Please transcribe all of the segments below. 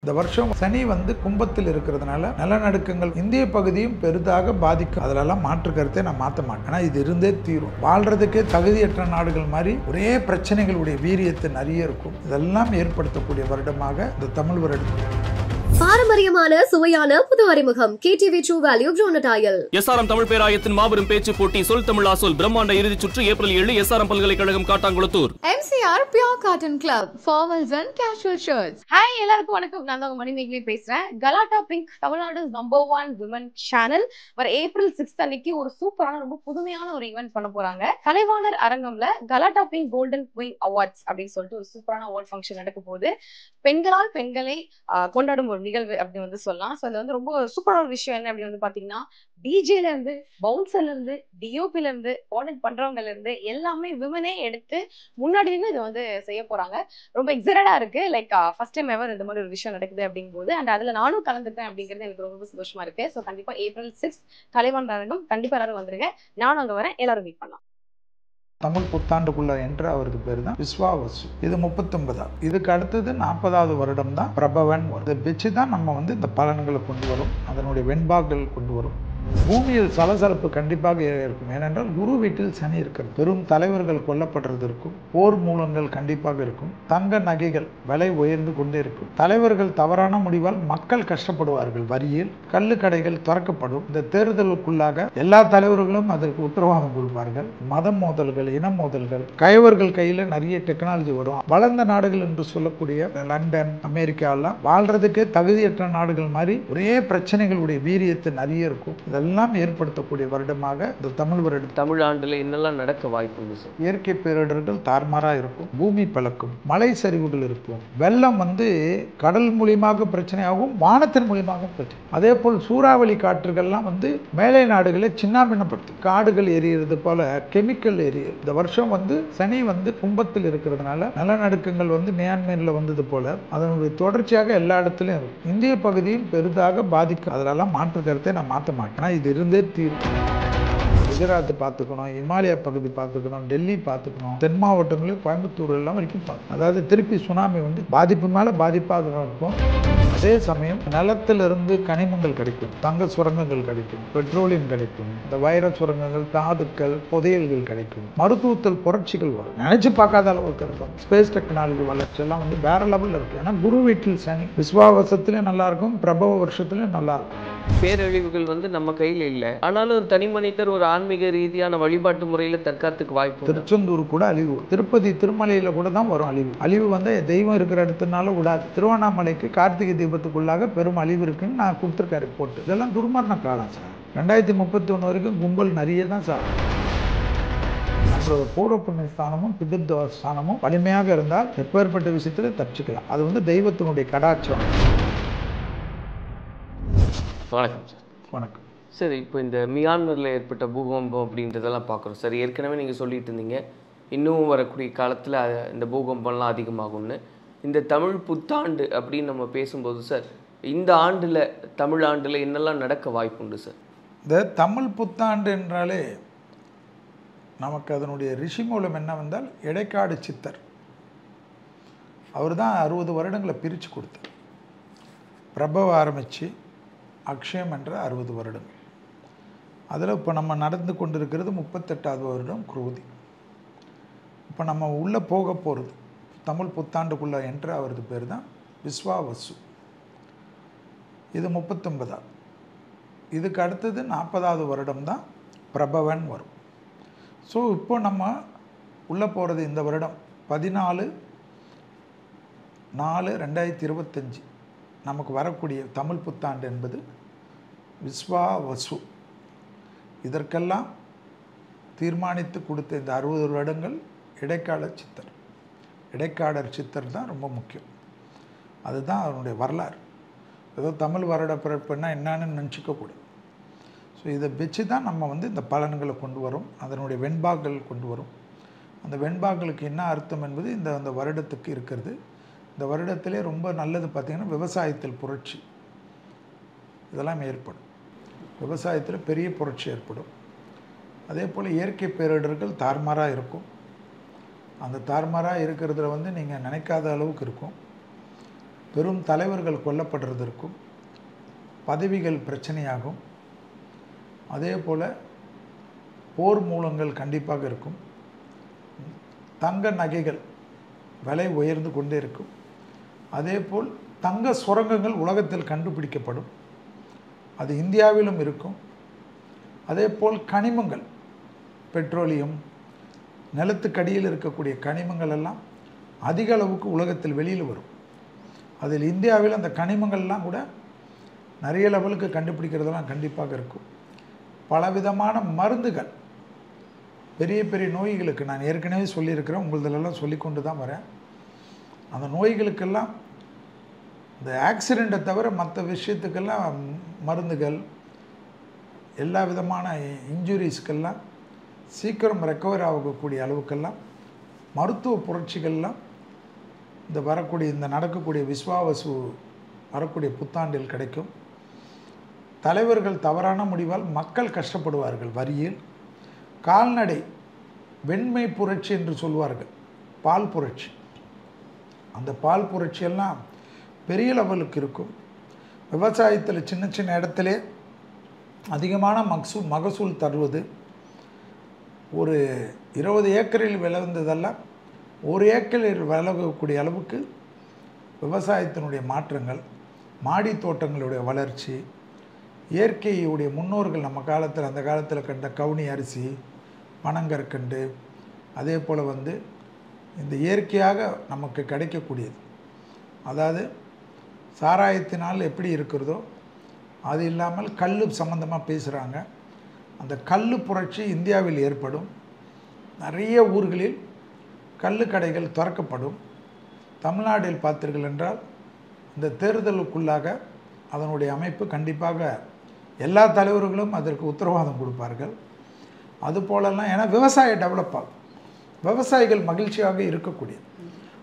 இந்த வருஷம் சனி கும்பத்தில் இருக்கிறதுனால நிலநடுக்கங்கள் இந்திய பகுதியும் பெரிதாக பாதிக்கும். அதிலெல்லாம் மாற்று கருத்தை நான் மாற்ற மாட்டேன். ஆனால் இது இருந்தே தீரும். வாழ்றதுக்கே தகுதியற்ற நாடுகள் மாதிரி ஒரே பிரச்சனைகளுடைய வீரியத்தை நிறைய இருக்கும். இதெல்லாம் ஏற்படுத்தக்கூடிய வருடமாக இந்த தமிழ் வருடம். பாரம்பரியமான சுவையான புது அறிமுகம் KTV true value ground oil. SRM Tamil பேராயத்தின் மாபெரும் பேச்சு போட்டி சொல் தமிழ் ஆசோல் பிரம்மாண்ட இறுதிச் சுற்று ஏப்ரல் 7 எஸ்ஆர்எம் பல்கலைக்கழகம் Kattankulathur. MCR Pure Cotton Club formals and casual shirts. Hi எல்லாருக்கும் வணக்கம். நான் தான் மணிமேகலை பேசுறேன். கலாட்டா பிங்க் தமிழ்நாடு #1 விமன் சேனல் வர ஏப்ரல் 6 அன்னைக்கு ஒரு சூப்பரான ரொம்ப புதுமையான ஒரு ஈவென்ட் பண்ண போறாங்க. கலைவாணர் அரங்கம்ல கலாட்டா பிங்க் கோல்டன் குயின் அவார்ட்ஸ் அப்படின்னு சொல்லிட்டு ஒரு சூப்பரான அவார்ட் ஃபங்க்ஷன் நடக்க போகுது. பெண்களால் பெண்களை கொண்டாடும் ஒரு நிகழ்வு அப்படின்னு சொல்லலாம். ஸோ அது ரொம்ப சூப்பரான ஒரு விஷயம் என்ன அப்படின்னு பாத்தீங்கன்னா, டிஜேல இருந்து பவுன்சர்ல இருந்து டிஓபில இருந்து கோஆர்டினேட் பண்றவங்கல இருந்து எல்லாமே விமனே எடுத்து முன்னாடி இருந்து இதை செய்ய போறாங்க. ரொம்ப எக்ஸைட்டடா இருக்கு. லைக் ஃபர்ஸ்ட் டைம் எவர் இந்த மாதிரி ஒரு விஷயம் நடக்குது அப்படிங்கும்போது அண்ட் அதுல நானும் கலந்துட்டேன் அப்படிங்கிறது எனக்கு ரொம்ப சந்தோஷமா இருக்கு. ஸோ கண்டிப்பா ஏப்ரல் 6 கலைவாணர் அரங்கம் கண்டிப்பா எல்லாரும் வந்துருங்க. நானும் அங்க வரேன். எல்லாரும் மீட் பண்ணலாம். தமிழ் புத்தாண்டுக்குள்ள என்ற அவருக்கு பேர் தான் விஸ்வாவசு. இது 39. இதுக்கு அடுத்தது 40வது வருடம் தான் பிரபவன். இதை வச்சு தான் நம்ம இந்த பலன்களை கொண்டு வரும், அதனுடைய வெண்பாக்கள் கொண்டு வரும். பூமியில் சலசலப்பு கண்டிப்பாக இருக்கும். ஏனென்றால் குரு வீட்டில் சனி இருக்கிறது. பெரும் தலைவர்கள் கொல்லப்படுறது இருக்கும். போர் மூலங்கள் கண்டிப்பாக இருக்கும். தங்க நகைகள் விலை உயர்ந்து கொண்டே இருக்கும். தலைவர்கள் தவறான முடிவால் மக்கள் கஷ்டப்படுவார்கள். வரியில் கள்ளு கடைகள் திறக்கப்படும். இந்த தேர்தலுக்குள்ளாக எல்லா தலைவர்களும் அதற்கு உத்தரவாதம் கொடுப்பார்கள். மதம் மோதல்கள், இன மோதல்கள், கயவர்கள் கையில் நிறைய டெக்னாலஜி வரும். வளர்ந்த நாடுகள் என்று சொல்லக்கூடிய லண்டன், அமெரிக்கா எல்லாம் வாழ்றதுக்கே தகுதியற்ற நாடுகள் மாதிரி ஒரே பிரச்சனைகளுடைய வீரியத்தை நிறைய இருக்கும். இதெல்லாம் ஏற்படுத்தக்கூடிய வருடமாக இந்த தமிழ் வருடம். தமிழ் ஆண்டுல என்னெல்லாம் நடக்க வாய்ப்பு சார்? இயற்கை பேரிடர்கள் தாறுமாறா இருக்கும். பூமி பழக்கும், மழை சரிவுகள் இருக்கும். வெள்ளம் கடல் மூலியமாக பிரச்சனையாகும், வானத்தின் மூலியமாக பிரச்சனை. அதே போல் சூறாவளி காற்றுகள்லாம் மேலை நாடுகளை சின்னாபின்னப்படுத்தும். காடுகள் எரியிறது போல கெமிக்கல் எரியுது. இந்த வருஷம் சனி கும்பத்தில் இருக்கிறதுனால நிலநடுக்கங்கள் மியான்மரில் வந்தது போல அதனுடைய தொடர்ச்சியாக எல்லா இடத்துலையும் இருக்கும். இந்திய பகுதியும் பெரிதாக பாதிக்கும். அதிலெல்லாம் மாற்று கருத்தை நான் மாற்ற மாட்டேன். இது இருந்தே தீரும். குஜராத் பார்த்துக்கணும், இமாலய பகுதி பார்த்துக்கணும், டெல்லி பார்த்துக்கணும், தென் மாவட்டங்களில் கோயம்புத்தூர் எல்லாம் வரைக்கும் பார்க்கணும். அதாவது திருப்பி சுனாமி பாதிப்பு மேலே பாதிப்பாக இருக்கும். அதே சமயம் நிலத்திலிருந்து கனிமங்கள் கிடைக்கும், தங்க சுரங்கங்கள் கிடைக்கும், பெட்ரோலியம் கிடைக்கும், இந்த வைர சுரங்கங்கள், தாதுக்கள், புதையல்கள் கிடைக்கும். மருத்துவத்தில் புரட்சிகள் வரும். நினைச்சு பார்க்காத அளவுக்கு இருக்கும். ஸ்பேஸ் டெக்னாலஜி வளர்ச்சி எல்லாம் வேற லெவலில் இருக்கு. ஏன்னா குரு வீட்டில் சனி விஸ்வாவசத்திலையும் நல்லா இருக்கும், பிரபவ வருஷத்துலையும் நல்லா இருக்கும். பேரழிவுகள் நம்ம கையில் இல்லை. ஆனாலும் தனி மனிதர் ஒரு ஆன்மீக ரீதியான வழிபாட்டு முறையில் தற்காத்துக்கு வாய்ப்பு. திருச்செந்தூர் கூட அழிவு, திருப்பதி திருமலையில கூட தான் வரும் அழிவு. அழிவு தெய்வம் இருக்கிற இடத்துனால விடாது. திருவண்ணாமலைக்கு கார்த்திகை தீபத்துக்குள்ளாக பெரும் அழிவு இருக்குன்னு நான் கொடுத்துருக்கேன் ரிப்போர்ட். இதெல்லாம் துர்மரண காலம் சார். 2031 வரைக்கும் கும்பல் நிறைய தான் சார். பூர்வ புண்ணிய ஸ்தானமும் பிதிர்தோஷ ஸ்தானமும் வலிமையாக இருந்தால் எப்பேற்பட்ட விஷயத்துல தப்பிச்சுக்கலாம். அது தெய்வத்தினுடைய கடாட்சம். வணக்கம் சார். வணக்கம் சார். இப்போ இந்த மியான்மரில் ஏற்பட்ட பூகம்பம் அப்படின்றதெல்லாம் பார்க்குறோம் சார். ஏற்கனவே நீங்கள் சொல்லிட்டு இருந்தீங்க இன்னும் வரக்கூடிய காலத்தில் இந்த பூகம்பம்லாம் அதிகமாகும்னு. இந்த தமிழ் புத்தாண்டு அப்படின்னு நம்ம பேசும்போது சார், இந்த ஆண்டில் தமிழ் ஆண்டில் என்னெல்லாம் நடக்க வாய்ப்புண்டு சார்? இந்த தமிழ் புத்தாண்டு என்றாலே நமக்கு அதனுடைய ரிஷி மூலம் என்னவென்றால் இடைக்காடு சித்தர். அவர் தான் 60 வருடங்களை பிரித்து கொடுத்தார். பிரபவ ஆரம்பித்து அக்ஷயம் என்ற 60 வருடங்கள். அதில் இப்போ நம்ம நடந்து கொண்டிருக்கிறது 38வது வருடம் குரோதி. இப்போ நம்ம உள்ளே போக போகிறது தமிழ் புத்தாண்டுக்குள்ளே என்ற அவரது பேர் தான் விஸ்வாவசு. இது 39. இதுக்கு அடுத்தது 40வது வருடம் தான் பிரபவன் வரும். ஸோ இப்போ நம்ம உள்ளே போகிறது இந்த வருடம் 14/4/2025 நமக்கு வரக்கூடிய தமிழ் புத்தாண்டு என்பது விஸ்வாவசு. இதற்கெல்லாம் தீர்மானித்து கொடுத்த இந்த 60 வருடங்கள் இடைக்கால சித்தர். இடைக்காடர் சித்தர் தான் ரொம்ப முக்கியம். அதுதான் அவருடைய வரலாறு. ஏதோ தமிழ் வருட பிறப்புன்னா என்னன்னு நினச்சிக்கக்கூடாது. ஸோ இதை வச்சு தான் நம்ம இந்த பலன்களை கொண்டு வரும், அதனுடைய வெண்பாக்கள் கொண்டு வரும். அந்த வெண்பாக்களுக்கு என்ன அர்த்தம் என்பது இந்த வருடத்துக்கு இருக்கிறது. இந்த வருடத்திலே ரொம்ப நல்லது பார்த்திங்கன்னா விவசாயத்தில் புரட்சி இதெல்லாம் ஏற்படும். விவசாயத்தில் பெரிய புரட்சி ஏற்படும். அதே போல் இயற்கை பேரிடர்கள் தாறுமாறாக இருக்கும். அந்த தாறுமாறாக இருக்கிறதுல நீங்கள் நினைக்காத அளவுக்கு இருக்கும். பெரும் தலைவர்கள் கொல்லப்படுறதற்கும், பதவிகள் பிரச்சனையாகும். அதே போல் போர் மூலங்கள் கண்டிப்பாக இருக்கும். தங்க நகைகள் விலை உயர்ந்து கொண்டே இருக்கும். அதேபோல் தங்க சுரங்கங்கள் உலகத்தில் கண்டுபிடிக்கப்படும். அது இந்தியாவிலும் இருக்கும். அதேபோல் கனிமங்கள், பெட்ரோலியம், நிலத்துக்கடியில் இருக்கக்கூடிய கனிமங்கள் எல்லாம் அதிக அளவுக்கு உலகத்தில் வெளியில் வரும். அதில் இந்தியாவில் அந்த கனிமங்கள்லாம் கூட நிறைய லெவலுக்கு கண்டுபிடிக்கிறதெல்லாம் கண்டிப்பாக இருக்கும். பலவிதமான மருந்துகள் பெரிய பெரிய நோய்களுக்கு நான் ஏற்கனவே சொல்லியிருக்கிறேன், உங்களதெல்லாம் சொல்லிக்கொண்டு தான் வரேன். அந்த நோய்களுக்கெல்லாம் இந்த ஆக்சிடெண்ட்டை தவிர மற்ற விஷயத்துக்கெல்லாம் மருந்துகள், எல்லா விதமான இன்ஜுரிஸ்க்கெல்லாம் சீக்கிரம் ரெக்கவர் ஆகக்கூடிய அளவுக்கெல்லாம் மருத்துவ புரட்சிகள்லாம் இந்த நடக்கக்கூடிய விஸ்வாவசு வரக்கூடிய புத்தாண்டில் கிடைக்கும். தலைவர்கள் தவறான முடிவால் மக்கள் கஷ்டப்படுவார்கள். வரியில் கால்நடை வெண்மை புரட்சி என்று சொல்வார்கள், பால் புரட்சி. அந்த பால் புரட்சியெல்லாம் பெரிய லெவலுக்கு இருக்கும். விவசாயத்தில் சின்ன சின்ன இடத்துல அதிகமான மகசூல் தருவது, ஒரு 20 ஏக்கரில் விளைந்ததெல்லாம் 1 ஏக்கரில் விளையக்கூடிய அளவுக்கு விவசாயத்தினுடைய மாற்றங்கள், மாடி தோட்டங்களுடைய வளர்ச்சி, இயற்கையுடைய முன்னோர்கள் நம்ம காலத்தில் அந்த காலத்தில் கண்ட கவுனி அரிசி, பனங்கற்கண்டு, அதே போல் இந்த இயற்கையாக நமக்கு கிடைக்கக்கூடியது. அதாவது சாராயத்தினால் எப்படி இருக்கிறதோ அது இல்லாமல் கல் சம்மந்தமாக பேசுகிறாங்க. அந்த கல் புரட்சி இந்தியாவில் ஏற்படும். நிறைய ஊர்களில் கல் கடைகள் திறக்கப்படும். தமிழ்நாட்டில் பார்த்தீர்கள் என்றால் இந்த தேர்தலுக்குள்ளாக அதனுடைய அமைப்பு கண்டிப்பாக எல்லா தலைவர்களும் அதற்கு உத்தரவாதம் கொடுப்பார்கள். அதுபோலெல்லாம் ஏன்னா விவசாயம் டெவலப் ஆகும், விவசாயிகள் மகிழ்ச்சியாக இருக்கக்கூடிய,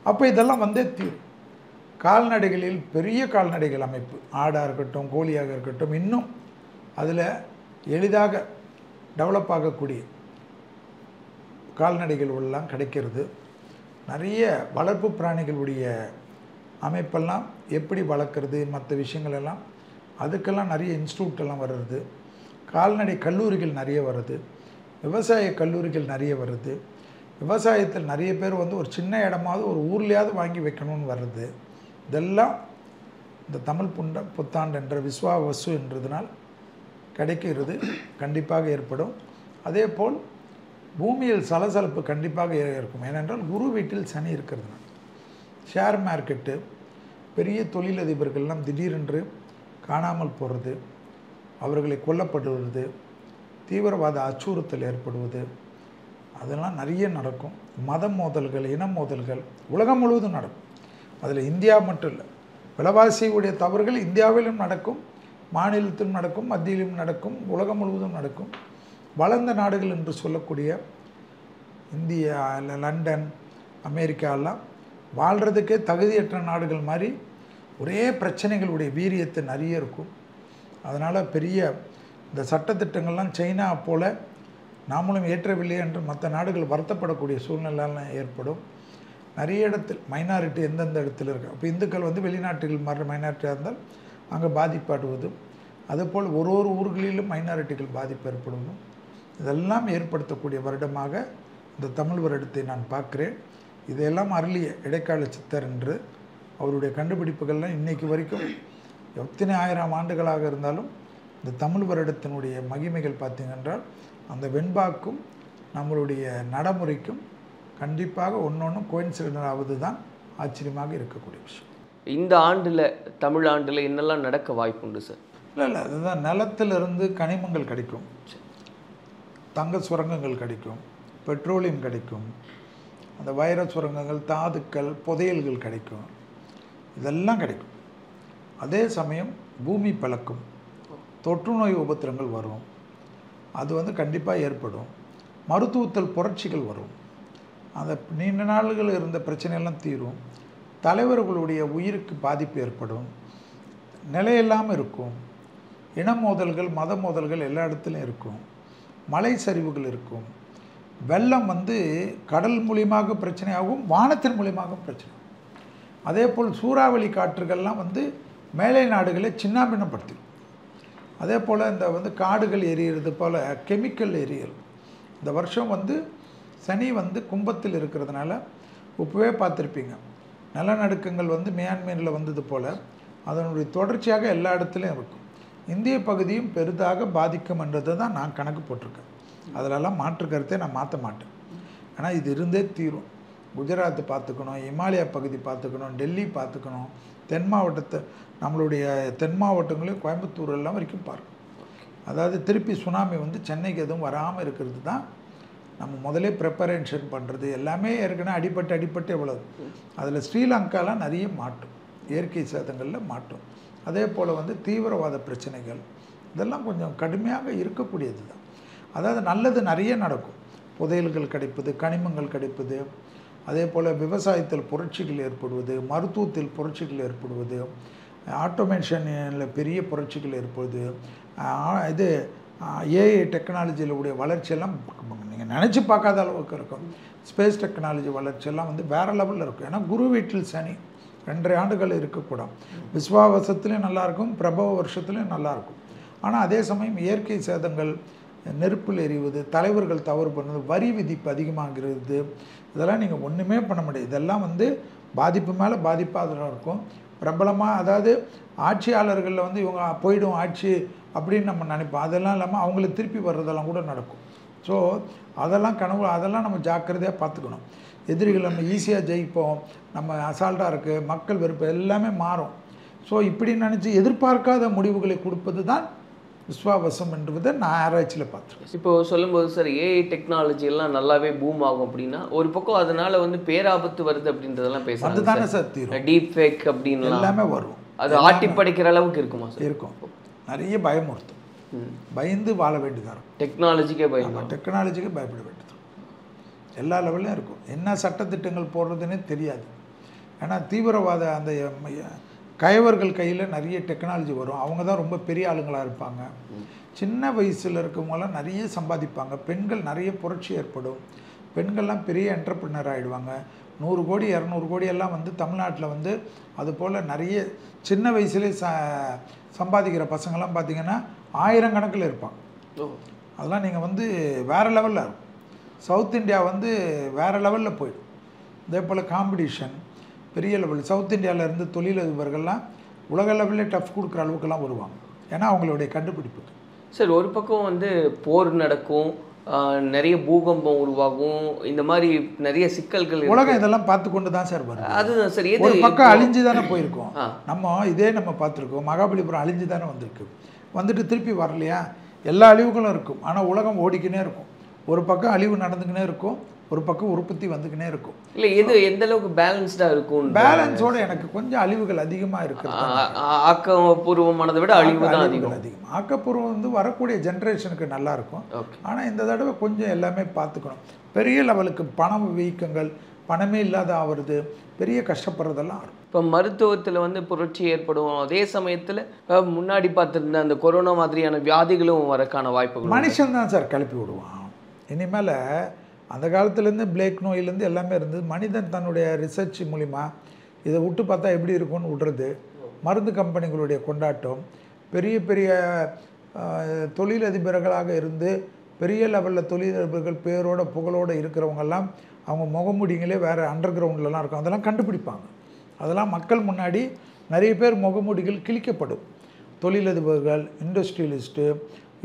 அப்போ இதெல்லாம் வந்தே தீரும். கால்நடைகளில் பெரிய கால்நடைகள் அமைப்பு, ஆடாக இருக்கட்டும், கோழியாக இருக்கட்டும், இன்னும் அதில் எளிதாக டெவலப் ஆகக்கூடிய கால்நடைகள் எல்லாம் கிடைக்கிறது. நிறைய வளர்ப்பு பிராணிகளுடைய அமைப்பெல்லாம் எப்படி வளர்க்குறது, மற்ற விஷயங்கள் எல்லாம் அதுக்கெல்லாம் நிறைய இன்ஸ்டியூட் எல்லாம் வர்றது. கால்நடை கல்லூரிகள் நிறைய வருது, விவசாய கல்லூரிகள் நிறைய வருது. விவசாயத்தில் நிறைய பேர் ஒரு சின்ன இடமாவது ஒரு ஊர்லேயாவது வாங்கி வைக்கணும்னு வர்றது. இதெல்லாம் இந்த தமிழ் புத்தாண்டு என்ற விஸ்வாவசு என்றதுனால் கிடைக்கிறது, கண்டிப்பாக ஏற்படும். அதே போல் பூமியில் சலசலப்பு கண்டிப்பாக இருக்கும். ஏனென்றால் குரு வீட்டில் சனி இருக்கிறதுனால ஷேர் மார்க்கெட்டு, பெரிய தொழிலதிபர்கள்லாம் திடீரென்று காணாமல் போகிறது, அவர்களை கொல்லப்படுவது, தீவிரவாத அச்சுறுத்தல் ஏற்படுவது, அதெல்லாம் நிறைய நடக்கும். மத மோதல்கள், இன மோதல்கள் உலகம் முழுவதும் நடக்கும். அதில் இந்தியா மட்டும் இல்லை, விலைவாசியுடைய தவறுகள் இந்தியாவிலும் நடக்கும், மாநிலத்திலும் நடக்கும், மத்தியிலும் நடக்கும், உலகம் முழுவதும் நடக்கும். வளர்ந்த நாடுகள் என்று சொல்லக்கூடிய இந்தியா, லண்டன், அமெரிக்காலாம் வாழ்கிறதுக்கே தகுதியற்ற நாடுகள் மாதிரி ஒரே பிரச்சனைகளுடைய வீரியத்தை நிறைய இருக்கும். அதனால் பெரிய இந்த சட்டத்திட்டங்கள்லாம் சைனா போல் நாமளும் ஏற்றவில்லை என்று மற்ற நாடுகள் வருத்தப்படக்கூடிய சூழ்நிலைலாம் ஏற்படும். நிறைய இடத்தில் மைனாரிட்டி எந்தெந்த இடத்துல இருக்குது, அப்போ இந்துக்கள் வெளிநாட்டுகள் மாதிரி மைனாரிட்டியாக இருந்தால் அங்கே பாதிப்பாடுவதும், அதுபோல் ஒரு ஊர்களிலும் மைனாரிட்டிகள் பாதிப்பு ஏற்படுவதும், இதெல்லாம் ஏற்படுத்தக்கூடிய வருடமாக இந்த தமிழ் வருடத்தை நான் பார்க்குறேன். இதையெல்லாம் அருளிய இடைக்கால சித்தர் என்று அவருடைய கண்டுபிடிப்புகள்லாம் இன்றைக்கு வரைக்கும் எத்தனை ஆயிரம் ஆண்டுகளாக இருந்தாலும் இந்த தமிழ் வருடத்தினுடைய மகிமைகள் பார்த்தீங்கன்றால் அந்த வெண்பாக்கும் நம்மளுடைய நடைமுறைக்கும் கண்டிப்பாக ஒன்றொன்றும் கோயின்சிடென்ட் ஆவது தான் ஆச்சரியமாக இருக்கக்கூடிய விஷயம். இந்த ஆண்டில், தமிழ் ஆண்டில் என்னெல்லாம் நடக்க வாய்ப்புண்டு சார்? இல்லை அதுதான், நிலத்திலிருந்து கனிமங்கள் கிடைக்கும், தங்க சுரங்கங்கள் கிடைக்கும், பெட்ரோலியம் கிடைக்கும், அந்த வைர சுரங்கங்கள், தாதுக்கள், புதையல்கள் கிடைக்கும், இதெல்லாம் கிடைக்கும். அதே சமயம் பூமி பழக்கும், தொற்று நோய் உபத்திரங்கள் வரும், அது கண்டிப்பாக ஏற்படும். மருத்துவத்தில் புரட்சிகள் வரும், அந்த நீண்ட நாள்கள் இருந்த பிரச்சனையெல்லாம் தீரும். தலைவர்களுடைய உயிருக்கு பாதிப்பு ஏற்படும், நிலையில்லாமல் இருக்கும். இன மோதல்கள், மத மோதல்கள் எல்லா இடத்துலையும் இருக்கும். மலை சரிவுகள் இருக்கும். வெள்ளம் கடல் மூலியமாக பிரச்சனையாகவும் வானத்தின் மூலியமாக பிரச்சனை. அதே போல் சூறாவளி காற்றுகள்லாம் வந்து மேலை நாடுகளை சின்னாபின்னப்படுத்திடும். அதே போல் இந்த வந்து காடுகள் எரியிறது போல் கெமிக்கல் எரியல். இந்த வருஷம் வந்து சனி வந்து கும்பத்தில் இருக்கிறதுனால இப்போவே பார்த்துருப்பீங்க, நிலநடுக்கங்கள் வந்து மியான்மரில் வந்தது போல் அதனுடைய தொடர்ச்சியாக எல்லா இடத்துலையும் இருக்கும். இந்திய பகுதியும் பெரிதாக பாதிக்கும் என்றதை தான் நான் கணக்கு போட்டிருக்கேன். அதிலெல்லாம் மாற்று கருத்தை நான் மாற்ற மாட்டேன். ஆனால் இது இருந்தே தீரும். குஜராத் பார்த்துக்கணும், இமாலயா பகுதி பார்த்துக்கணும், டெல்லி பார்த்துக்கணும், தென் மாவட்டத்தை நம்மளுடைய தென் மாவட்டங்களையும் கோயம்புத்தூர் எல்லாம் வரைக்கும் பார்க்கணும். அதாவது திருப்பி சுனாமி வந்து சென்னைக்கு எதுவும் வராமல் இருக்கிறது தான் நம்ம முதலே ப்ரிப்பரேஷன் பண்ணுறது. எல்லாமே ஏற்கனவே அடிப்பட்டு எவ்வளவு. அதில் ஸ்ரீலங்காலாம் நிறைய மாட்டும், இயற்கை சேதங்களில் மாட்டும். அதே போல் வந்து தீவிரவாத பிரச்சனைகள் இதெல்லாம் கொஞ்சம் கடுமையாக இருக்கக்கூடியது தான். அதாவது நல்லது நிறைய நடக்கும். புதையல்கள் கிடைப்பது, கனிமங்கள் கிடைப்பது, அதே போல் விவசாயத்தில் புரட்சிகள் ஏற்படுவது, மருத்துவத்தில் புரட்சிகள் ஏற்படுவது, ஆட்டோமேஷனில் பெரிய புரட்சிகள் ஏற்படுவது, இது ஏஐ டெக்னாலஜியில் உடைய வளர்ச்சியெல்லாம் நீங்கள் நினச்சி பார்க்காத அளவுக்கு இருக்கும். ஸ்பேஸ் டெக்னாலஜி வளர்ச்சியெல்லாம் வந்து வேறு லெவலில் இருக்கும். ஏன்னா குரு வீட்டில் சனி 2.5 ஆண்டுகள் இருக்கக்கூடாது. விஸ்வாவசத்துலேயும் நல்லாயிருக்கும், பிரபவ வருஷத்துலேயும் நல்லாயிருக்கும். ஆனால் அதே சமயம் இயற்கை சேதங்கள், நெருப்பில் எறிவது, தலைவர்கள் தவறு பண்ணுவது, வரி விதிப்பு அதிகமாகிறது, இதெல்லாம் நீங்கள் ஒன்றுமே பண்ண முடியாது. இதெல்லாம் வந்து பாதிப்பு மேலே பாதிப்பாக அதில் இருக்கும். பிரபலமாக அதாவது ஆட்சியாளர்களில் வந்து இவங்க போயிடும் ஆட்சி அப்படின்னு நம்ம நினைப்போம். அதெல்லாம் இல்லாமல் அவங்களுக்கு திருப்பி வர்றதெல்லாம் கூட நடக்கும். ஸோ அதெல்லாம் கனவு, அதெல்லாம் நம்ம ஜாக்கிரதையாக பார்த்துக்கணும். எதிரிகள் நம்ம ஈஸியாக ஜெயிப்போம், நம்ம அசால்ட்டாக இருக்குது, மக்கள் வெறுப்பு எல்லாமே மாறும். ஸோ இப்படி நினச்சி எதிர்பார்க்காத முடிவுகளை கொடுப்பது தான் விஸ்வாவசம் என்றதை நான் ஆராய்ச்சியில் பார்த்துருக்கேன். இப்போ சொல்லும்போது சார் ஏஐ டெக்னாலஜி எல்லாம் நல்லாவே பூம் ஆகும் அப்படின்னா ஒரு பக்கம் அதனால வந்து பேராபத்து வருது அப்படின்றதெல்லாம் பேசுறாங்க. அதுதானே சார் தீரும். டீப் ஃபேக் அப்படின்னு எல்லாமே வரும். அது ஆட்டி படைக்கிற அளவுக்கு இருக்குமா சார்? இருக்கும். நிறைய பயமுறுத்தும். பயந்து வாழ வேண்டியதாக இருக்கும். டெக்னாலஜிக்கே பயம். டெக்னாலஜிக்கு பயப்பட வேண்டியது எல்லா லெவல்லையும் இருக்கும். என்ன சட்டத்திட்டங்கள் போடுறதுன்னே தெரியாது. ஏன்னா தீவிரவாத அந்த கயவர்கள் கையில் நிறைய டெக்னாலஜி வரும். அவங்க தான் ரொம்ப பெரிய ஆளுங்களாக இருப்பாங்க. சின்ன வயசில் இருக்கவங்களாம் நிறைய சம்பாதிப்பாங்க. பெண்கள் நிறைய புரட்சி ஏற்படும். பெண்கள்லாம் பெரிய என்டர்பிரினர் ஆகிடுவாங்க. 100 கோடி 200 கோடி எல்லாம் வந்து தமிழ்நாட்டில் வந்து அதுபோல் நிறைய சின்ன வயசுலேயே சம்பாதிக்கிற பசங்கள்லாம் பார்த்திங்கன்னா 1000 கணக்கில் இருப்பாங்க. அதெல்லாம் நீங்கள் வந்து வேறு லெவலில் இருக்கும். சவுத் இந்தியா வந்து வேறு லெவலில் போயிடும். இதே போல் காம்படிஷன் பெரிய லெவல். சவுத் இந்தியாவிலேருந்து தொழிலதிபர்கள்லாம் உலக லெவலில் டஃப் கொடுக்குற அளவுக்குலாம் வருவாங்க. ஏன்னா அவங்களுடைய கண்டுபிடிப்புக்கு. சார் ஒரு பக்கம் வந்து போர் நடக்கும், நிறைய பூகம்பம் உருவாகும், இந்த மாதிரி நிறைய சிக்கல்கள். உலகம் இதெல்லாம் பார்த்து கொண்டு தான் சார் வரும். அதுதான் சார். ஒரு பக்கம் அழிஞ்சு தானே போயிருக்கோம். நம்ம பார்த்துருக்கோம். மகாபலிபுரம் அழிஞ்சு தானே வந்திருக்கு. வந்துட்டு திருப்பி வரலையா? எல்லா அழிவுகளும் இருக்கும். ஆனால் உலகம் ஓடிக்கினே இருக்கும். ஒரு பக்கம் அழிவு நடந்துக்கினே இருக்கும், ஒரு பக்கம் உற்பத்தி வந்துக்கினே இருக்கும். இல்லை எது எந்த அளவுக்கு பேலன்ஸ்டாக இருக்கும்? பேலன்ஸோடு எனக்கு கொஞ்சம் அழிவுகள் அதிகமாக இருக்குது. ஆக்கப்பூர்வமானதை விட அழிவு தான் அதிகம். ஆக்கப்பூர்வம் வந்து வரக்கூடிய ஜென்ரேஷனுக்கு நல்லாயிருக்கும். ஆனால் இந்த தடவை கொஞ்சம் எல்லாமே பார்த்துக்கணும். பெரிய லெவலுக்கு பணம் வீக்கங்கள், பணமே இல்லாத ஆகிறது, பெரிய கஷ்டப்படுறதெல்லாம் இருக்கும். இப்போ மருத்துவத்தில் வந்து புரட்சி ஏற்படும். அதே சமயத்தில் முன்னாடி பார்த்துருந்த அந்த கொரோனா மாதிரியான வியாதிகளும் வரக்கான வாய்ப்புகள். மனுஷன் தான் சார் கிளப்பி விடுவான். இனிமேல் அந்த காலத்துலேருந்து பிளேக் நோயிலேருந்து எல்லாமே இருந்தது. மனிதன் தன்னுடைய ரிசர்ச் மூலிமா இதை விட்டு பார்த்தா எப்படி இருக்கும்னு விடுறது. மருந்து கம்பெனிகளுடைய கொண்டாட்டம், பெரிய பெரிய தொழிலதிபர்களாக இருந்து பெரிய லெவலில் தொழிலதிபர்கள் பேரோட புகழோடு இருக்கிறவங்கெல்லாம் அவங்க முகமூடிங்களே வேறு அண்டர் கிரவுண்ட்லலாம் இருக்கும். அதெல்லாம் கண்டுபிடிப்பாங்க. அதெல்லாம் மக்கள் முன்னாடி நிறைய பேர் முகமூடிகள் கிழிக்கப்படும். தொழிலதிபர்கள், இண்டஸ்ட்ரியலிஸ்ட்டு,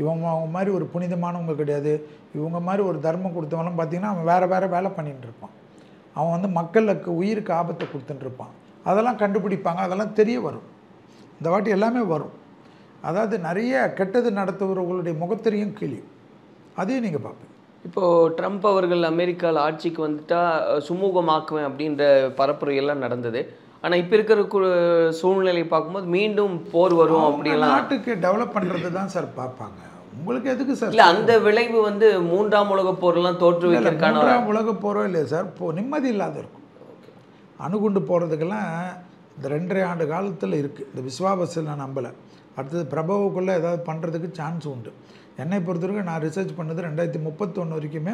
இவங்க அவங்க மாதிரி ஒரு புனிதமானவங்க கிடையாது. இவங்க மாதிரி ஒரு தர்மம் கொடுத்தவங்களாம் பார்த்திங்கன்னா அவன் வேறு வேலை பண்ணிகிட்டு இருப்பான். அவன் வந்து மக்களுக்கு உயிருக்கு ஆபத்தை கொடுத்துட்டு இருப்பான். அதெல்லாம் கண்டுபிடிப்பாங்க. அதெல்லாம் தெரிய வரும். இந்த வாட்டி எல்லாமே வரும். அதாவது நிறைய கெட்டது நடத்துகிறவர்களுடைய முகத்திரையும் கிழியும். அதையும் நீங்கள் பார்ப்பீங்க. இப்போது ட்ரம்ப் அவர்கள் அமெரிக்காவில் ஆட்சிக்கு வந்துட்டா சுமூகமாக்குவேன் அப்படின்ற பரப்புரையெல்லாம் நடந்தது. ஆனால் இப்போ இருக்கிற சூழ்நிலை பார்க்கும்போது மீண்டும் போர் வரும் அப்படிலாம். நாட்டுக்கு டெவலப் பண்ணுறது தான் சார் பார்ப்பாங்க. உங்களுக்கு எதுக்கு சார்? இல்லை அந்த விளைவு வந்து 3ஆம் உலகப் போரெல்லாம் தோற்றுவிக்கிறதுக்கான 3ஆம் உலகப் போரோ இல்லையா சார்? நிம்மதி இல்லாத இருக்கும். அணுகுண்டு போகிறதுக்கெல்லாம் இந்த 2.5 ஆண்டு காலத்தில் இருக்குது. இந்த விஸ்வாவசில் நான் நம்பலை. அடுத்தது பிரபவுக்குள்ளே ஏதாவது பண்ணுறதுக்கு சான்ஸ் உண்டு. என்னை பொறுத்தவரைக்கும் நான் ரிசர்ச் பண்ணது 2031 வரைக்குமே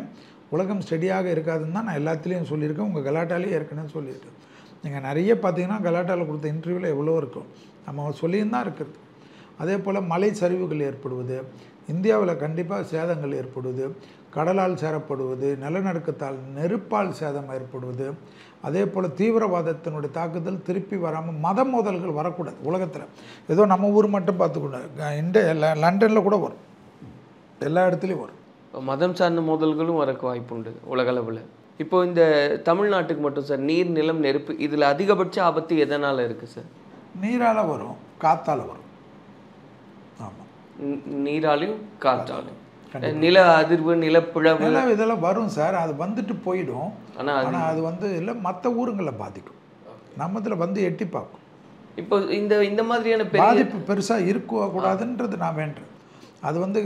உலகம் ஸ்டெடியாக இருக்காதுன்னு தான் நான் எல்லாத்துலேயும் சொல்லியிருக்கேன். உங்கள் கலாட்டாலேயும் ஏற்கனவே சொல்லியிருக்கேன். நீங்கள் நிறைய பார்த்தீங்கன்னா கலாட்டாவில் கொடுத்த இன்டர்வியூவில் எவ்வளோ இருக்கும், நம்ம சொல்லியும் தான் இருக்குது. அதே போல் மலை சரிவுகள் ஏற்படுவது, இந்தியாவில் கண்டிப்பாக சேதங்கள் ஏற்படுவது, கடலால் சேரப்படுவது, நிலநடுக்கத்தால் நெருப்பால் சேதம் ஏற்படுவது, அதே போல் தீவிரவாதத்தினுடைய தாக்குதல் திருப்பி வராமல் மத மோதல்கள் வரக்கூடாது. உலகத்தில் ஏதோ நம்ம ஊர் மட்டும் பார்த்துக்கூடாது, லண்டனில் கூட வரும், எல்லா இடத்துலையும் வரும். மதம் சார்ந்த மோதல்களும் வரக்கு வாய்ப்பு உண்டு உலகளவில். இப்போ இந்த தமிழ்நாட்டுக்கு மட்டும் சார் நீர், நிலம், நெருப்பு இதில் அதிகபட்ச ஆபத்து எதனால் இருக்குது சார்? நீரால் வரும், காற்றால் வரும். ஆமாம், நீராலையும் காற்றாலையும். நில அதிர்வு, நிலப்பிழவு இதெல்லாம் வரும் சார். அது வந்துட்டு போயிடும். ஆனால் அது இல்லை மற்ற ஊருங்களில் பாதிக்கும், நம்ம இதில் வந்து எட்டி பார்க்கும். இப்போ இந்த மாதிரியான பாதிப்பு பெருசாக இருக்கக்கூடாதுன்றது நான் வேண்டேன். அது வந்து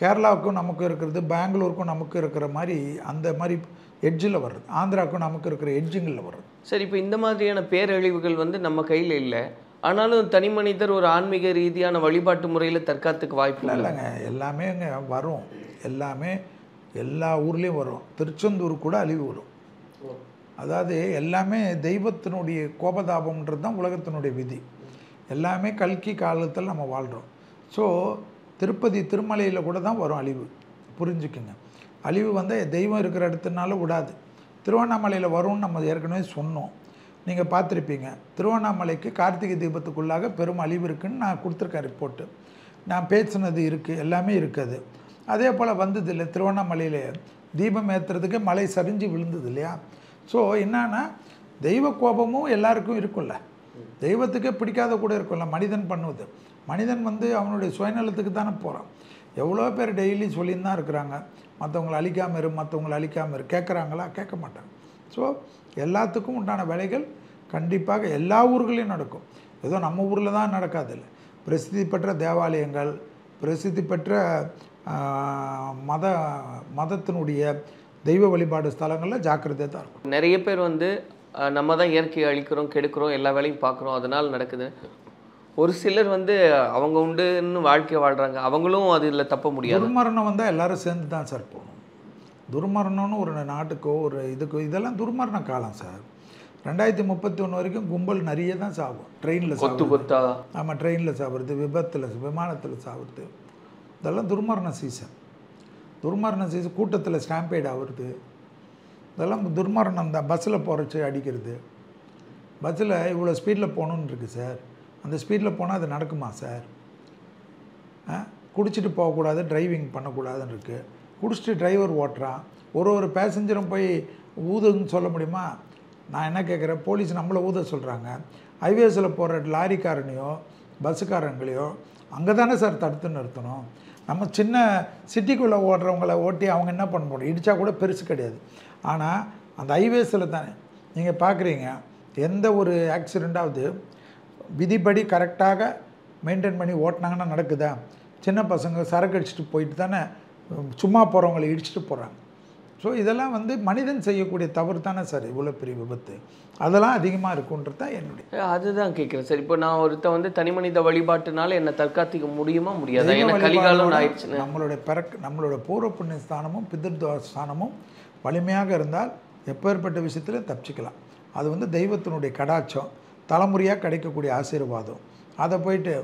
கேரளாவுக்கும் நமக்கு இருக்கிறது, பெங்களூருக்கும் நமக்கு இருக்கிற மாதிரி அந்த மாதிரி எட்ஜில் வர்றது, ஆந்திராவுக்கும் நமக்கு இருக்கிற எட்ஜுங்களில் வர்றது. சரி, இப்போ இந்த மாதிரியான பேரழிவுகள் வந்து நம்ம கையில் இல்லை, ஆனாலும் தனி மனிதர் ஒரு ஆன்மீக ரீதியான வழிபாட்டு முறையில் தற்காத்துக்கு வாய்ப்பு இல்லைங்க. எல்லாமே இங்கே வரும், எல்லாமே எல்லா ஊர்லேயும் வரும். திருச்செந்தூர் கூட அழிவு வரும். அதாவது எல்லாமே தெய்வத்தினுடைய கோபதாபம்ன்றது தான் உலகத்தினுடைய விதி. எல்லாமே கல்கி காலத்தில் நம்ம வாழ்கிறோம். ஸோ திருப்பதி திருமலையில் கூட தான் வரும் அழிவு, புரிஞ்சுக்குங்க. அழிவு வந்து தெய்வம் இருக்கிற இடத்துனால விடாது. திருவண்ணாமலையில் வரும்னு நம்ம ஏற்கனவே சொன்னோம், நீங்கள் பார்த்துருப்பீங்க. திருவண்ணாமலைக்கு கார்த்திகை தீபத்துக்குள்ளாக பெரும் அழிவு இருக்குதுன்னு நான் கொடுத்துருக்கேன் ரிப்போர்ட்டு, நான் பேசினது இருக்குது, எல்லாமே இருக்குது. அதே போல் வந்தது இல்லை, திருவண்ணாமலையில் தீபம் ஏற்றுறதுக்கு மலை சரிஞ்சு விழுந்தது இல்லையா. ஸோ என்னன்னா தெய்வ கோபமும் எல்லாருக்கும் இருக்கும்ல, தெய்வத்துக்கே பிடிக்காத கூட இருக்கும்ல. மனிதன் பண்ணுவது, மனிதன் வந்து அவனுடைய சுயநலத்துக்கு தானே போகிறான். எவ்வளோ பேர் டெய்லி சொல்லின்னு தான் இருக்கிறாங்க, மற்றவங்களை அழிக்காமல் இரு, மற்றவங்களை அழிக்காமல் இரு. கேட்குறாங்களா? கேட்க மாட்டாங்க. ஸோ எல்லாத்துக்கும் உண்டான வேலைகள் கண்டிப்பாக எல்லா ஊர்களையும் நடக்கும். ஏதோ நம்ம ஊரில் தான் நடக்காது இல்லை. பிரசித்தி பெற்ற தேவாலயங்கள், பிரசித்தி பெற்ற மதத்தினுடைய தெய்வ வழிபாடு ஸ்தலங்களில் ஜாக்கிரதையாக தான் இருக்கும். நிறைய பேர் வந்து நம்ம தான் இயற்கையை அழிக்கிறோம், கெடுக்கிறோம், எல்லா வேலையும் பார்க்குறோம், அதனால் நடக்குது. ஒரு சிலர் வந்து அவங்க உண்டுன்னு வாழ்க்கையை வாழ்கிறாங்க, அவங்களும் அதில் தப்ப முடியாது. துர்மரணம் வந்தால் எல்லோரும் சேர்ந்து தான் சார் போகணும். துர்மரணம்னு ஒரு நாட்டுக்கோ ஒரு இதுக்கோ இதெல்லாம் துர்மரண காலம் சார். 2031 வரைக்கும் கும்பல் நிறைய தான் சாகும். ட்ரெயினில் கொத்தா, ஆமாம், ட்ரெயினில் சாப்பிட்றது, விபத்தில், விமானத்தில் சாப்பிட்றது, இதெல்லாம் துர்மரண சீசன். துர்மரண சீசன், கூட்டத்தில் ஸ்டாம்பேட் ஆகுறது, இதெல்லாம் துர்மரணம் தான். பஸ்ஸில் போகிறச்சு அடிக்கிறது, பஸ்ஸில் இவ்வளோ ஸ்பீடில் போகணுன்னு இருக்குது சார், அந்த ஸ்பீடில் போனால் அது நடக்குமா சார்? குடிச்சிட்டு போகக்கூடாது, டிரைவிங் பண்ணக்கூடாதுன்னு இருக்குது. குடிச்சிட்டு டிரைவர் ஓட்டுறான், ஒரு பேசஞ்சரும் போய் ஊதுன்னு சொல்ல முடியுமா? நான் என்ன கேட்குறேன், போலீஸ் நம்மளை ஊத சொல்கிறாங்க. ஹைவேஸில் போகிற லாரிக்காரனையோ பஸ்ஸுக்காரங்களையோ அங்கே தானே சார் தடுத்து நிறுத்தணும். நம்ம சின்ன சிட்டிக்குள்ளே ஓடுறவங்கள ஓட்டி அவங்க என்ன பண்ண முடியும்? இடித்தா கூட பெருசு கிடையாது. ஆனால் அந்த ஹைவேஸில் தானே நீங்கள் பார்க்குறீங்க, எந்த ஒரு ஆக்சிடெண்ட்டாவது விதிப்படி கரெக்டாக மெயின்டைன் பண்ணி ஓட்டினாங்கன்னா நடக்குதா? சின்ன பசங்க சரக்கு அடிச்சுட்டு போயிட்டு தானே சும்மா போகிறவங்களை இடிச்சுட்டு போகிறாங்க. ஸோ இதெல்லாம் வந்து மனிதன் செய்யக்கூடிய தவறு தானே சார் இவ்வளோ பெரிய விபத்து, அதெல்லாம் அதிகமாக இருக்குன்றது தான் என்னுடைய. அதுதான் கேட்குறேன் சார். இப்போ நான் ஒருத்த வந்து தனி மனித வழிபாட்டுனால என்னை தற்காத்துக்க முடியுமா முடியாது? ஏன்னா கலிகாலம் ஆயிடுச்சு. நம்மளோட பூர்வ புண்ணிய ஸ்தானமும் பிதிர்துவ ஸ்தானமும் வலிமையாக இருந்தால் எப்பேற்பட்ட விஷயத்தில் தப்பிச்சிக்கலாம். அது வந்து தெய்வத்தினுடைய கடாட்சம், தலைமுறையாக கிடைக்கக்கூடிய ஆசீர்வாதம். அதை போயிட்டு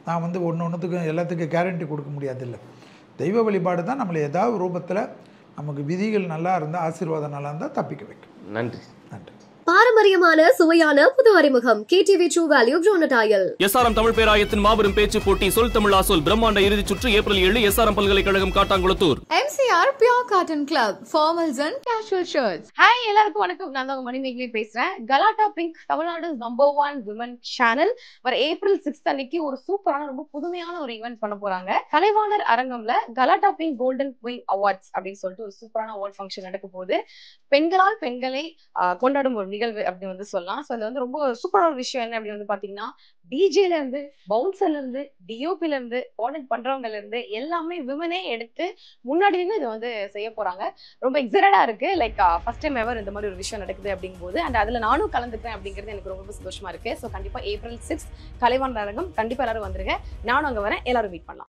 நான் வந்து ஒன்றுத்துக்கும் எல்லாத்துக்கும் கேரண்டி கொடுக்க முடியாதில்லை. தெய்வ வழிபாடு தான் நம்மளை ஏதாவது ரூபத்தில் நமக்கு விதிகள் நல்லா இருந்தால், ஆசீர்வாதம் நல்லா இருந்தால் தப்பிக்க வைக்கும். நன்றி. நன்றி. பாரம்பரியமான சுவையான புது அறிமுகம் KTV True Value Granite Oil. SRM Tamil பேராயத்தின் மாபெரும் பேச்சு போட்டி சொல் தமிழா சொல் பிரம்மாண்ட இறுதிச் சுற்று ஏப்ரல் 7 SRM பல்கலைக்கழகம் Kattankulathur. MCR Pure Cotton Club Formals and Casual Shirts. Hi எல்லாருக்கும் வணக்கம், நான் தான் மணிமேகலை பேசுறேன். கலாட்டா பிங்க் தமிழ்நாடு #1 விமன் சேனல் வர ஏப்ரல் 6 அன்னைக்கு ஒரு சூப்பரான ரொம்ப புதுமையான ஒரு ஈவென்ட் பண்ண போறாங்க. கலைவாணர் அரங்கம்ல கலாட்டா பிங்க் கோல்டன் குயின் அவார்ட்ஸ் அப்படின்னு சொல்லிட்டு ஒரு சூப்பரான அவார்ட் ஃபங்க்ஷன் நடக்க போகுது. பெண்களால் பெண்களை கொண்டாடும் ஒரு நிகழ்வு அப்படின்னு வந்து சொல்லலாம். ஸோ அது வந்து ரொம்ப சூப்பரான ஒரு விஷயம் என்ன அப்படின்னு வந்து பாத்தீங்கன்னா, டிஜேல இருந்து பவுன்சர்ல இருந்து டிஓபில இருந்து கோஆர்டினேட் பண்றவங்கல இருந்து எல்லாமே விமனே எடுத்து முன்னாடி இருந்து இதை வந்து செய்ய போறாங்க. ரொம்ப எக்ஸைட்டடா இருக்கு. லைக் ஃபர்ஸ்ட் டைம் எவர் இந்த மாதிரி ஒரு விஷயம் நடக்குது அப்படிங்கும்போது, அண்ட் அதுல நானும் கலந்துக்கிறேன் அப்படிங்கிறது எனக்கு ரொம்ப சந்தோஷமா இருக்கு. ஸோ கண்டிப்பா ஏப்ரல் 6 கலைவாணர் அரங்கம், கண்டிப்பா எல்லாரும் வந்துருங்க. நானும் அங்க வரேன், எல்லாரும் மீட் பண்ணலாம்.